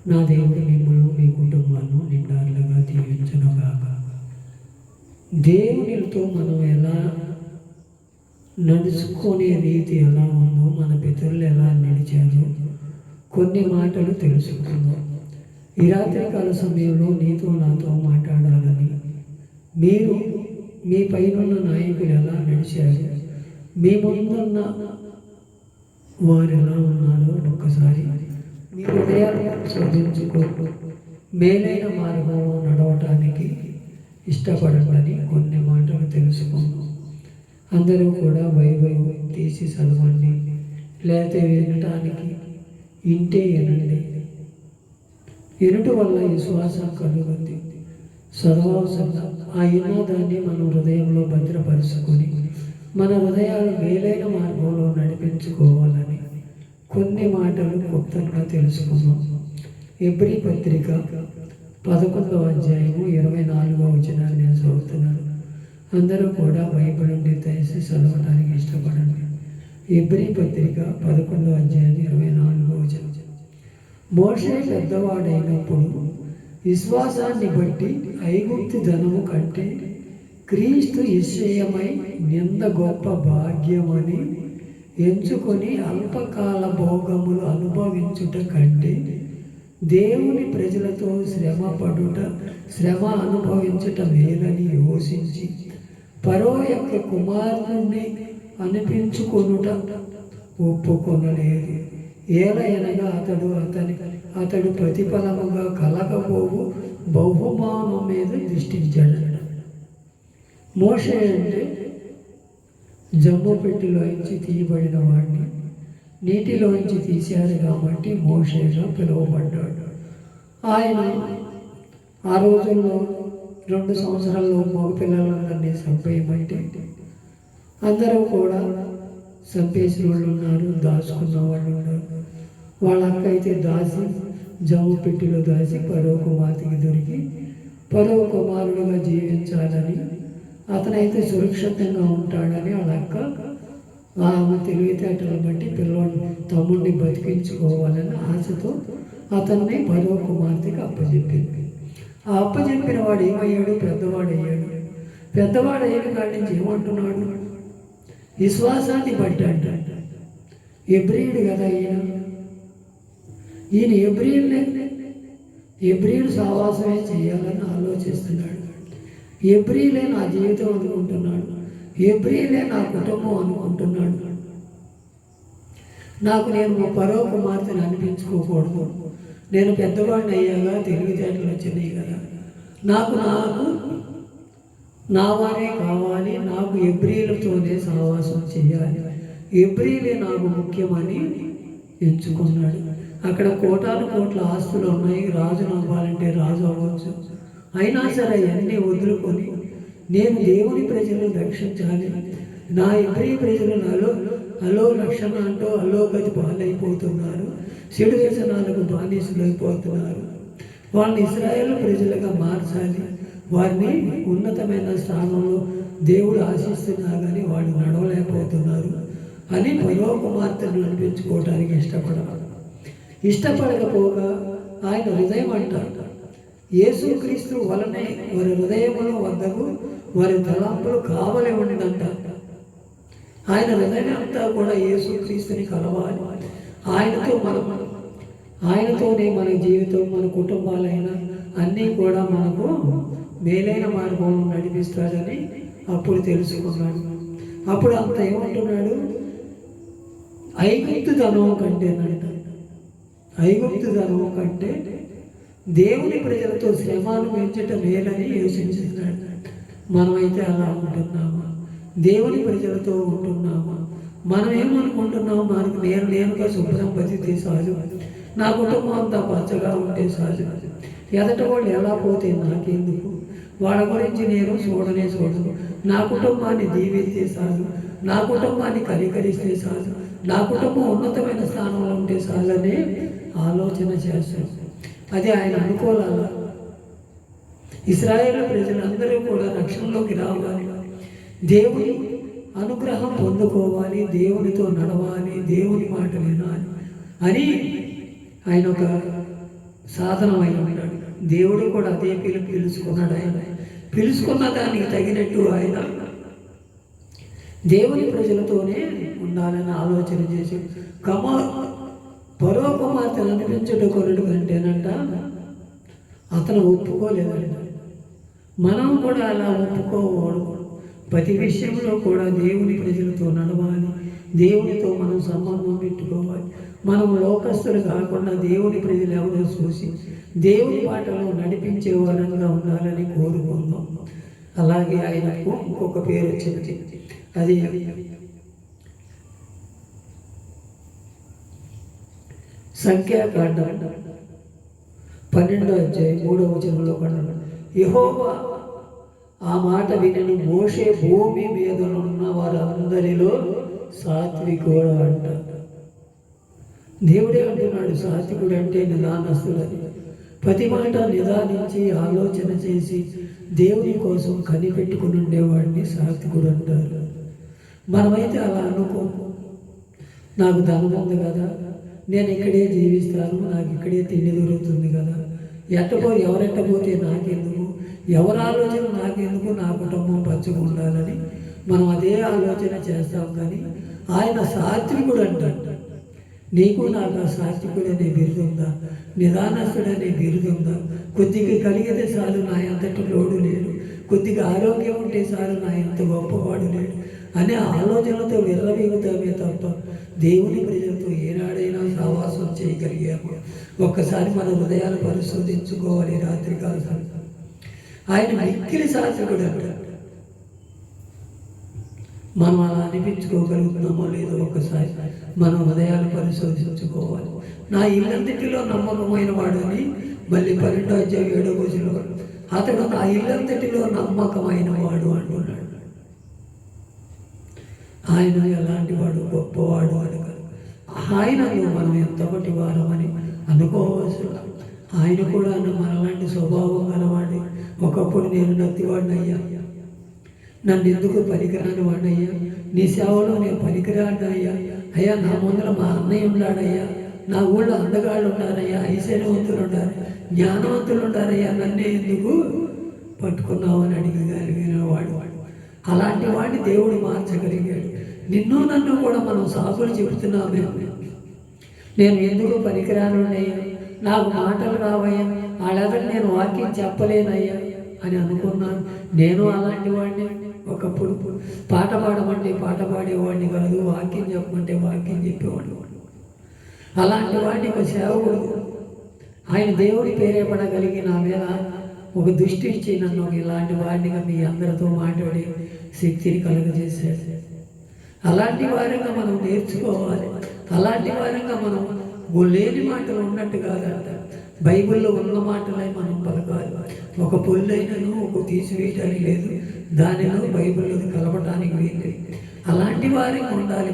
నా దేవుడు మిమ్మల్ని మీ కుటుంబాలను నిండారులుగా దీవించునుగాక. దేవునితో మనం ఎలా నడుచుకునే రీతి ఎలా ఉందో, మన పితరులు ఎలా నడిచారో కొన్ని మాటలు తెలుసుకుందాం. ఈ రాత్రికాల సమయంలో నీతో నాతో మాట్లాడాలని, మీరు మీ పైనున్న నాయకులు ఎలా నడిచారు, మీ ముందున్న వారు ఎలా ఉన్నారో ఒక్కసారి మీ హృదయాన్ని శోధించుకో. మేలైన మార్గంలో నడవటానికి ఇష్టపడమని కొన్ని మాటలు తెలుసుకుందాం. అందరూ కూడా బైబిల్ తీసి చదవండి, లేకపోతే వినటానికి ఇంటే వినండి. వినుట వల్ల విశ్వాసం కలుగుతుంది. చదవవలసిన ఆ వినోదాన్ని మనం హృదయంలో భద్రపరుచుకొని మన హృదయాలు మేలైన మార్గంలో నడిపించుకోవాలని కొన్ని మాటలు క్లుప్తంగా తెలుసుకున్నాం. హెబ్రీ పత్రిక 11వ అధ్యాయము 24వ వచనాన్ని నేను చదువుతున్నాను. అందరూ కూడా బైబిల్ నుండి తీసి చదవడానికి ఇష్టపడండి. హెబ్రీ పత్రిక 11వ అధ్యాయం 24వ వచనం. మోషే పెద్దవాడైనప్పుడు విశ్వాసాన్ని బట్టి ఐగుప్తు ధనము కంటే క్రీస్తు నిశ్చయమై నింద గొప్ప భాగ్యమని ఎంచుకొని అల్పకాల భోగములు అనుభవించుట కంటే దేవుని ప్రజలతో శ్రమ అనుభవించుట మేలని యోచించి ఫరో యొక్క కుమారుని అనిపించుకొనుట ఒప్పుకొనలేదు. ఏలయనగా అతడు ప్రతిఫలముగా కలగబోవు బహుమానం మీద దృష్టించాడు. మోషే అంటే జమ్ము పెట్టిలోంచి తీయబడిన వాడిని నీటిలోంచి తీశారు కాబట్టి మోషేగా పిలువబడ్డాడు. ఆయన ఆ రోజుల్లో 2 సంవత్సరాల్లో మగపిల్లలందరినీ చంపేయమంటే అందరూ కూడా చంపేసిన వాళ్ళు ఉన్నారు, దాచుకున్న వాళ్ళు ఉన్నారు. వాళ్ళ అక్క అయితే దాసి జమ్ము పెట్టిలో దాసి ఫరో కుమార్తెకి దొరికి ఫరో కుమారుడుగా జీవించాలని, అతనైతే సురక్షితంగా ఉంటాడని వాళ్ళ అక్క ఆమె తెలివితేటలు బట్టి తమ్ముడిని బతికించుకోవాలని ఆశతో అతన్ని ఫరో కుమార్తెకి అప్పచెప్పింది. ఆ అప్పచెప్పిన వాడు ఏమయ్యాడు? పెద్దవాడయ్యాడు. పెద్దవాడయ్యాడు కాడి నుంచి ఏమంటున్నాడు? విశ్వాసాన్ని బట్టి అంట. హెబ్రీయుడు కదా ఈయన హెబ్రీయుడు సహవాసమే చేయాలని ఆలోచిస్తున్నాడు. హెబ్రీయులే నా జీవితం అనుకుంటున్నాడు. హెబ్రీయులే నా కుటుంబం అనుకుంటున్నాడు. నేను ఫరో కుమార్తెను అనిపించుకోకూడదు. నేను పెద్దవాడిని అయ్యాగా తెలివితేటలు వచ్చినాయి కదా, నాకు నా వారే కావాలి, నాకు హెబ్రీయులతోనే సహవాసం చేయాలి, హెబ్రీయులే నాకు ముఖ్యమని ఎంచుకున్నాడు. అక్కడ కోటాను కోట్ల ఆస్తులు ఉన్నాయి, రాజును అవ్వాలంటే రాజు అవ్వచ్చు. అయినా సరే అన్నీ వదులుకొని నేను దేవుని ప్రజలను రక్షించాలి, నా హెబ్రీ ప్రజలు అలో రక్షణ అంటూ అలోగతి బాలైపోతున్నారు, చెడు వ్యసనాలకు బానిసలు అయిపోతున్నారు, వాళ్ళని ఇశ్రాయేలు ప్రజలుగా మార్చాలి, వారిని ఉన్నతమైన స్థానంలో దేవుడు ఆశిస్తున్నా కానీ వాళ్ళు నడవలేకపోతున్నారు అని ఫరో కుమార్తెను నడిపించుకోవడానికి ఇష్టపడకపోగా ఆయన హృదయం అంటారు. యేసుక్రీస్తు వలనే వారి హృదయముల వద్దకు వారి తలంపులు కావలి ఉండంట. ఆయన హృదయం అంతా కూడా యేసుక్రీస్తుని కలవాలి. ఆయనతోనే మన జీవితం, మన కుటుంబాలైనా అన్నీ కూడా మనకు మేలైన మార్గంలో నడిపిస్తాడని అప్పుడు తెలుసుకున్నాడు. అప్పుడు అంత ఏమంటున్నాడు? ఐగుప్తు ధనం కంటే దేవుని ప్రజలతో శ్రమను పెంచటం మేలని యోచించుతున్నాడు. మనమైతే అలా ఉంటున్నామా? దేవుని ప్రజలతో ఉంటున్నామా? మనం ఏమనుకుంటున్నాము? నేనుగా శుభ్రం బతికితే సహజం, నా కుటుంబం అంతా పచ్చగా ఉంటే సహజం, ఎదట వాళ్ళు ఎలా పోతే నాకెందుకు, వాళ్ళ గురించి నేను చూడను, నా కుటుంబాన్ని దీవిస్తే సహజం, నా కుటుంబాన్ని కనికరిస్తే సహజం, నా కుటుంబం ఉన్నతమైన స్థానంలో ఉంటే సహజనే ఆలోచన చేస్తాడు. అది ఆయన అనుకోవాలా. ఇశ్రాయేలు ప్రజలందరూ కూడా రక్షణలోకి రావాలి, దేవుని అనుగ్రహం పొందుకోవాలి, దేవునితో నడవాలి, దేవుని మాట వినాలి అని ఆయన ఒక సాధనమై ఉన్నాడు. దేవుడు కూడా అదే పిలుచుకున్నాడు. ఆయన పిలుచుకున్న దానికి తగినట్టు ఆయన దేవుని ప్రజలతోనే ఉండాలని ఆలోచన చేసి పరో కుమార్తెను అనిపించుటకొనుడు కంటేనంట అతను ఒప్పుకోలేదంట. మనం కూడా అలా ఒప్పుకోకూడదు. ప్రతి విషయంలో కూడా దేవుని ప్రజలతో నడవాలి, దేవునితో మనం సంబంధం పెట్టుకోవాలి. మనం లోకస్తులు కాకుండా దేవుని ప్రజలు ఎవరో చూసి దేవుని పాటలో నడిపించే వారంగా ఉండాలని కోరుకుందాం. అలాగే ఆయనకు ఇంకొక పేరు వచ్చింది, అది సంఖ్యాకాండం 12వ అధ్యాయం 3వ వచనంలో పడ్డాడు. యెహోవా ఆ మాట విని మోషే భూమి మీద ఉన్న వారందరిలో సాత్వికుడు అంట. దేవుడే అంటున్నాడు సాత్వికుడు అంటే నిదానస్తుడని. ప్రతి మాట నిదానించి ఆలోచన చేసి దేవుని కోసం కనిపెట్టుకుని ఉండేవాడిని సాత్వికుడు అంటారు. మనమైతే అలా అనుకోము. నాకు ధనం ఉంది కదా, నేను ఇక్కడే జీవిస్తాను, నాకు ఇక్కడే తిండి దొరుకుతుంది కదా, ఎవరెట్టపోతే నాకెందుకు, ఎవరి ఆలోచన నాకెందుకు, నా కుటుంబం పచ్చగా ఉండాలని మనం అదే ఆలోచన చేస్తాం. కానీ ఆయన సాత్వికుడు అంటాడు. నీకు నాకు ఆ సాత్వికుడనే బిరుదుందా, నిదానస్తుడనే బిరుదుందా? కొద్దిగా కలిగితే చాలు నా ఎంతటి లోడు లేడు, కొద్దిగా ఆరోగ్యం ఉంటే చాలు నా ఎంత గొప్పవాడు లేడు అనే ఆలోచనలతో విర్రవీగుతామే తప్ప దేవుని ప్రజలతో ఏనాడైనా సహవాసం చేయగలిగాము. ఒక్కసారి మన హృదయాలు పరిశోధించుకోవాలి. రాత్రికాల ఆయన మిక్కిలి సాత్వికుడు అంటాడు. మనం అలా అనిపించుకోగలుగుతున్నామో లేదో ఒక్కసారి మన హృదయాలు పరిశోధించుకోవాలి. నా ఇల్లంతటిలో నమ్మకమైన వాడని మళ్ళీ 12వ అధ్యాయం 7వ వచనంలో అతడు నా ఇల్లంతటిలో నమ్మకమైన వాడు అంటున్నాడు. ఆయన ఎలాంటి వాడు, గొప్పవాడు అడగదు. ఆయనలో మనం ఎంతటి వారమని అనుకోవచ్చు. ఆయన కూడా మనలాంటి స్వభావం గలవాడు. ఒకప్పుడు నేను నత్తివాడినయ్యా, నన్ను ఎందుకు పనికిరాని వాడయ్యా, నీ సేవలో నేను పనికిరాని అయ్యా, అయ్యా నా ముందర మా అన్నయ్య ఉన్నాడయ్యా, నా ఊళ్ళో అందగాళ్ళు ఉన్నారయ్యా, ఐశ్వర్యవంతులు ఉన్నారు, జ్ఞానవంతులు ఉన్నారయ్యా, నన్నే ఎందుకు పట్టుకున్నావు అని అడిగగలిగిన వాడు. అలాంటి వాడిని దేవుడు మార్చగలిగాడు. నిన్ను నన్ను కూడా మనం సాకులు చెబుతున్నామే, నేను ఎందుకు పనికిరానున్నయ్యా, నాకు మాటలు రావయ్యా, వాళ్ళెవరు నేను వాక్యం చెప్పలేనయ్యా అని అనుకున్నాను. నేను అలాంటి వాడిని. ఒకప్పుడు పాట పాడమంటే పాట పాడేవాడిని కాదు, వాక్యం చెప్పమంటే వాక్యం చెప్పేవాడు. అలాంటి వాడిని ఒక సేవకుడు ఆయన దేవుడి పేరే పడగలిగి నా మీద ఒక దృష్టి ఇచ్చి నన్ను ఇలాంటి వాడినిగా మీ అందరితో మాట్లాడి శక్తిని కలుగజేశాడు. అలాంటి వారంగా మనం నేర్చుకోవాలి. అలాంటి వారంగా మనం లేని మాటలు ఉన్నట్టు కాదంట, బైబిల్లో ఉన్న మాటలే మనం పలకాలి. ఒక పొల్లైనను ఒక తీసివేయటానికి లేదు, దానిలో బైబిల్లో కలపటానికి లేదు. అలాంటి వారికి ఉండాలి.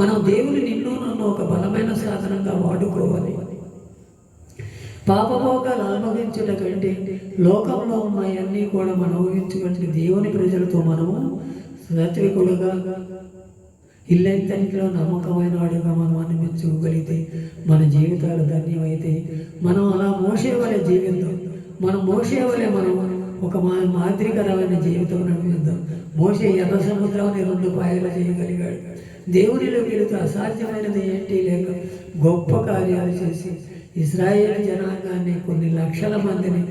మనం దేవుని నిన్ను నన్ను ఒక బలమైన సాధనంగా వాడుకోవాలి. పాపభోగాలు అనుభవించుట కంటే లోకంలో ఉన్నాయన్నీ కూడా మనం ఊహించుకుంటే దేవుని ప్రజలతో మనము సాత్వికుడుగా ఇల్లంతటిలో నమ్మకమైన వాడుగా మనం అనిపించుకోగలిగితే మన జీవితాలు ధన్యమైతే మనం అలా మోసే వలె జీవిద్దాం. మనం మోసే వలె మనం ఒక మాదిరికరమైన జీవితం నడిపిద్దాం. మోసే ఎర్ర సముద్రాన్ని 2 పాయలు చేయగలిగాడు. దేవునిలోకి వెళితే అసాధ్యమైనది ఏంటి లేక గొప్ప కార్యాలు చేసి ఇశ్రాయేలు జనాంగాన్ని కొన్ని లక్షల మందిని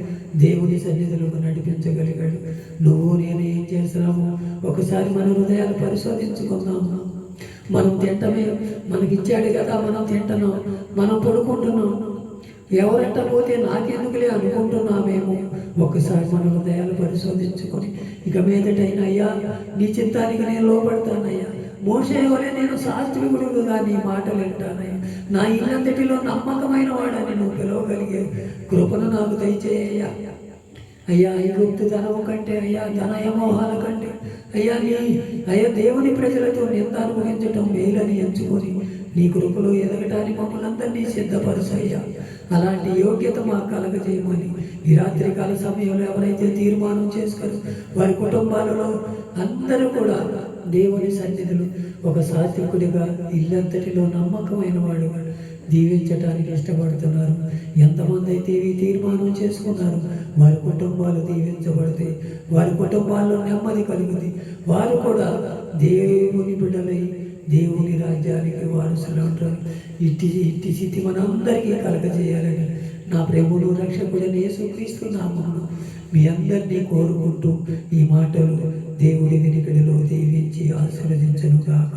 దేవుని సన్నిధిలోకి నడిపించగలిగాడు. నువ్వు నేను ఏం చేస్తున్నాము ఒకసారి మన హృదయాలు పరిశోధించుకుందాము. మనం తింటమే, మనకిచ్చాడు కదా, మనం తింటున్నాం, మనం పడుకుంటున్నాం, ఎవరంట పోతే నాకెందుకులే అనుకుంటున్నామేమో. ఒక్కసారి మన హృదయాలు పరిశోధించుకొని ఇక మీదటైనా అయ్యా నీ చిత్తానికి నేను లోపడతానయ్యా, మోసే వలె నేను సాత్వికుడుగా నీ మాటలు వింటానయ్యా, నా ఇల్లంతటిలో నమ్మకమైన వాడని నువ్వు పిలవగలిగే కృపను నాకు దయచేయ్యా. అయ్యా ఐగుప్తు ధనము కంటే, అయ్యా ధనయమోహాల కంటే, అయ్యా దేవుని ప్రజలతో నింద అనుభవించటం మేలని ఎంచుకొని నీ కృపలో ఎదగటానికి మమ్మల్ని అందరినీ సిద్ధపరుసయ్యా. అలాంటి యోగ్యత మాకు కలగజేయమని ఈ రాత్రికాల సమయంలో ఎవరైతే తీర్మానం చేసుకొని వారి కుటుంబాలలో అందరూ కూడా దేవుని సన్నిధులు ఒక సాత్వికుడిగా ఇల్లంతటిలో నమ్మకమైన వాడుగా దీవించడానికి ఇష్టపడుతున్నారు. ఎంతమంది అయితే ఈ తీర్మానం చేసుకున్నారు, వారి కుటుంబాలు దీవించబడితే, వారి కుటుంబాల్లో నెమ్మది కలుగుతుంది. వారు కూడా దేవుని బిడ్డలై దేవుని రాజ్యానికి వారసులు ఉంటారు. ఇట్టి స్థితి మనందరికీ కలగజేయాలని నా ప్రభువును రక్షకుడైన యేసుక్రీస్తు నామమున మీ అందరినీ కోరుకుంటూ ఈ మాటలు దేవుడి వినికిడిలో దీవించి ఆశీర్వదించును గాక.